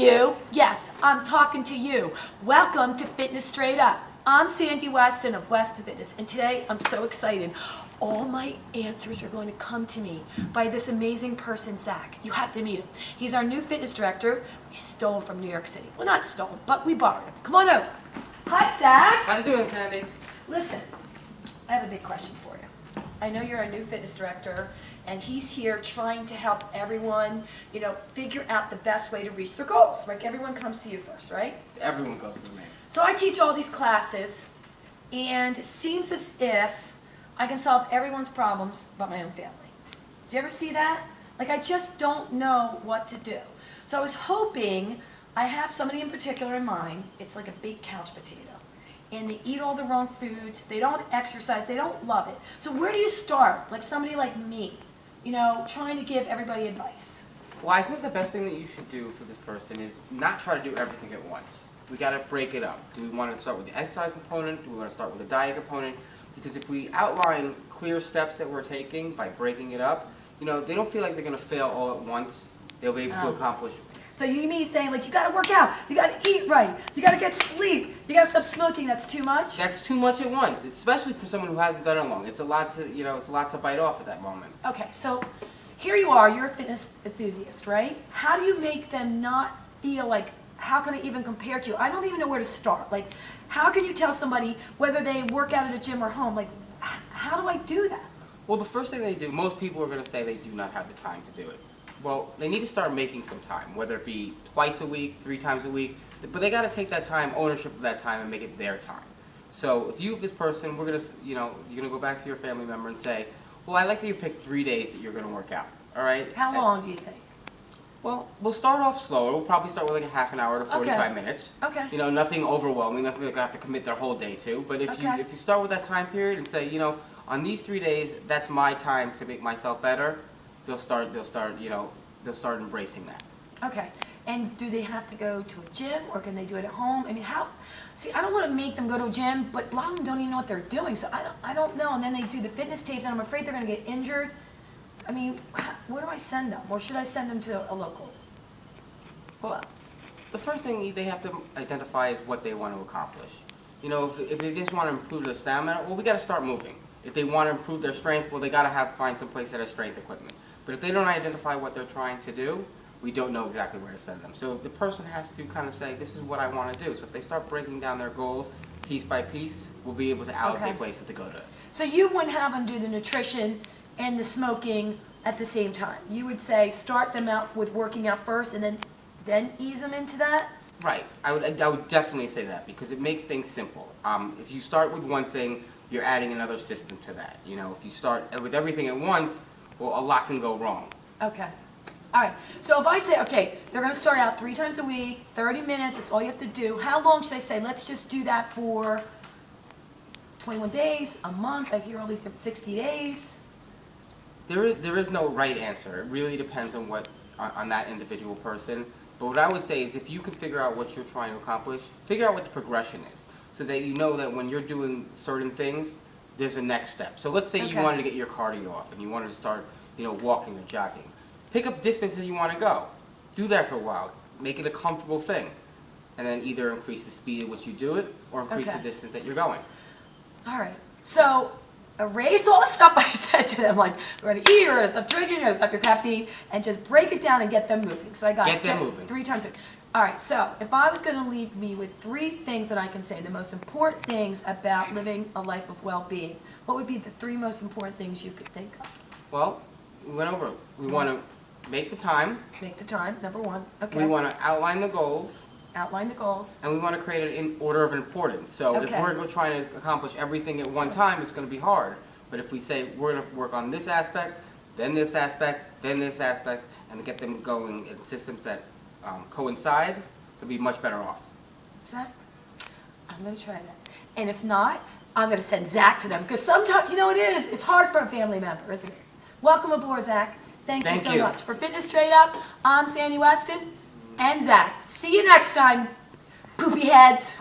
you. Yes, I'm talking to you. Welcome to Fitness Straight Up. I'm Sandy Weston of Weston Fitness, and today I'm so excited. All my answers are going to come to me by this amazing person, Zach. You have to meet him. He's our new fitness director. We stole him from New York City. Well, not stolen, but we borrowed him. Come on over. Hi, Zach. How's it doing, Sandy? Listen, I have a big question for you. I know you're our new fitness director, and he's here trying to help everyone, figure out the best way to reach their goals. Like, everyone comes to you first, right? Everyone goes to me. So I teach all these classes, and it seems as if I can solve everyone's problems but my own family. Do you ever see that? Like, I just don't know what to do. So I was hoping I have somebody in particular in mind. It's like a big couch potato. And they eat all the wrong foods, they don't exercise, they don't love it. So where do you start? Like somebody like me, trying to give everybody advice. Well, I think the best thing that you should do for this person is not try to do everything at once. We got to break it up. Do we want to start with the exercise component? Do we want to start with the diet component? Because if we outline clear steps that we're taking by breaking it up, they don't feel like they're going to fail all at once. They'll be able to accomplish. So you mean saying, like, you got to work out, you got to eat right, you got to get sleep, you got to stop smoking? That's too much? That's too much at once, especially for someone who hasn't done it long. It's a lot to, it's a lot to bite off at that moment. Okay, so here you are, you're a fitness enthusiast, right? How do you make them not feel like, how can I even compare to you? I don't even know where to start. Like, how can you tell somebody whether they work out at a gym or home, like, how do I do that? Well, the first thing they do, most people are going to say they do not have the time to do it. Well, they need to start making some time, whether it be twice a week, 3 times a week, but they got to take that time, ownership of that time, and make it their time. So if you have this person, we're going to, you're going to go back to your family member and say, well, I'd like you to pick 3 days that you're going to work out, all right? How long do you think? Well, we'll start off slower. We'll probably start with like a half an hour to 45 minutes. Okay. Nothing overwhelming, nothing they're going to have to commit their whole day to. But if you start with that time period and say, on these 3 days, that's my time to make myself better, they'll start embracing that. Okay. And do they have to go to a gym, or can they do it at home? I mean, see, I don't want to make them go to a gym, but a lot of them don't even know what they're doing, so I don't know. And then they do the fitness tapes, and I'm afraid they're going to get injured. I mean, where do I send them? Or should I send them to a local club? The first thing they have to identify is what they want to accomplish. If they just want to improve their stamina, well, we got to start moving. If they want to improve their strength, well, they got to find some place that has strength equipment. But if they don't identify what they're trying to do, we don't know exactly where to send them. So the person has to kind of say, this is what I want to do. So if they start breaking down their goals piece by piece, we'll be able to allocate places to go to. So you wouldn't have them do the nutrition and the smoking at the same time. You would say start them out with working out first and then ease them into that? Right. I would definitely say that because it makes things simple. If you start with one thing, you're adding another system to that. If you start with everything at once, well, a lot can go wrong. Okay. All right. So if I say, okay, they're going to start out 3 times a week, 30 minutes, it's all you have to do. How long should I say? Let's just do that for 21 days, a month. I hear all these different 60 days. There is no right answer. It really depends on that individual person. But what I would say is if you can figure out what you're trying to accomplish, figure out what the progression is so that you know that when you're doing certain things, there's a next step. So let's say you wanted to get your cardio up and you wanted to start, walking or jogging. Pick up distance that you want to go. Do that for a while. Make it a comfortable thing. And then either increase the speed at which you do it or increase the distance that you're going. All right. So erase all the stuff I said to them, like we're going to eat, we're going to stop drinking, you're going to stop your caffeine, and just break it down and get them moving. So I got get them moving 3 times a week. All right, so if I was going to leave me with 3 things that I can say, the most important things about living a life of well-being, what would be the 3 most important things you could think of? Well, we went over it. We want to make the time. Make the time, number 1. Okay. We want to outline the goals. Outline the goals. And we want to create it in order of importance. So if we're trying to accomplish everything at one time, it's going to be hard. But if we say we're going to work on this aspect, then this aspect, then this aspect, and get them going in systems that coincide, they'll be much better off. Zach, I'm going to try that. And if not, I'm going to send Zach to them. Because sometimes, it's hard for a family member, isn't it? Welcome aboard, Zach. Thank you so much. For Fitness Straight Up, I'm Sandy Weston and Zach. See you next time, poopy heads.